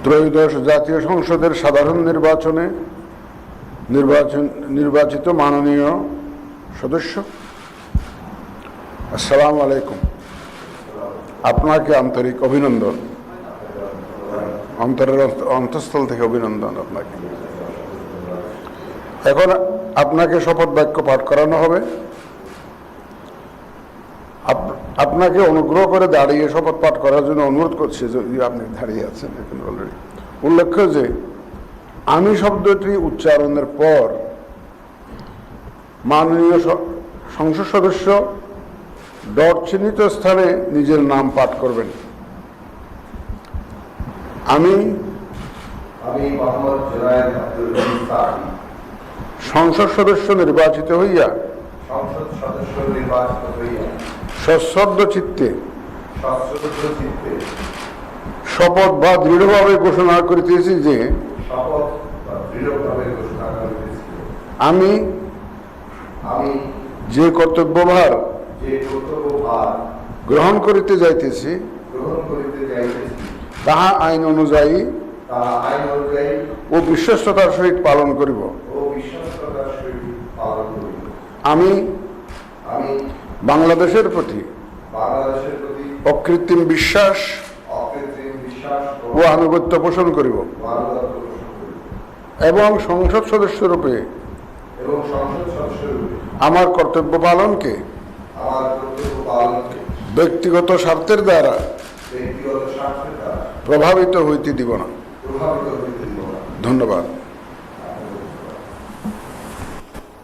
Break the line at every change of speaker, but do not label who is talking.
ত্রয়োদশ জাতীয় সংসদের সাধারণ নির্বাচনে নির্বাচিত মাননীয় সদস্য, আসসালামু আলাইকুম। আপনাকে আন্তরিক অভিনন্দন, অন্তরের অন্তঃস্থল থেকে অভিনন্দন আপনাকে। এখন আপনাকে শপথ বাক্য পাঠ করানো হবে। আপনাকে অনুগ্রহ করে দাঁড়িয়ে শপথ পাঠ করার জন্য অনুরোধ করছি, যদি আপনি দাঁড়িয়ে আছেন এখন অলরেডি। উল্লেখ্য যে আমি শব্দটি উচ্চারণের পর মাননীয় সংসদ সদস্য ডট চিহ্নিত স্থানে নিজের নাম পাঠ করবেন। আমি সংসদ সদস্য নির্বাচিত হইয়া সশ্রদ্ধ চিত্তে শপথ বা দৃঢ়ভাবে ঘোষণা করিতেছি যে আমি যে কর্তব্যভার গ্রহণ করিতে যাইতেছি তাহা আইন অনুযায়ী ও বিশ্বস্ততার সহিত পালন করিব। আমি বাংলাদেশের প্রতি অকৃত্রিম বিশ্বাস ও আনুগত্য পোষণ করিব এবং সংসদ সদস্য রূপে আমার কর্তব্য পালনকে ব্যক্তিগত স্বার্থের দ্বারা প্রভাবিত হইতে দিব না। ধন্যবাদ।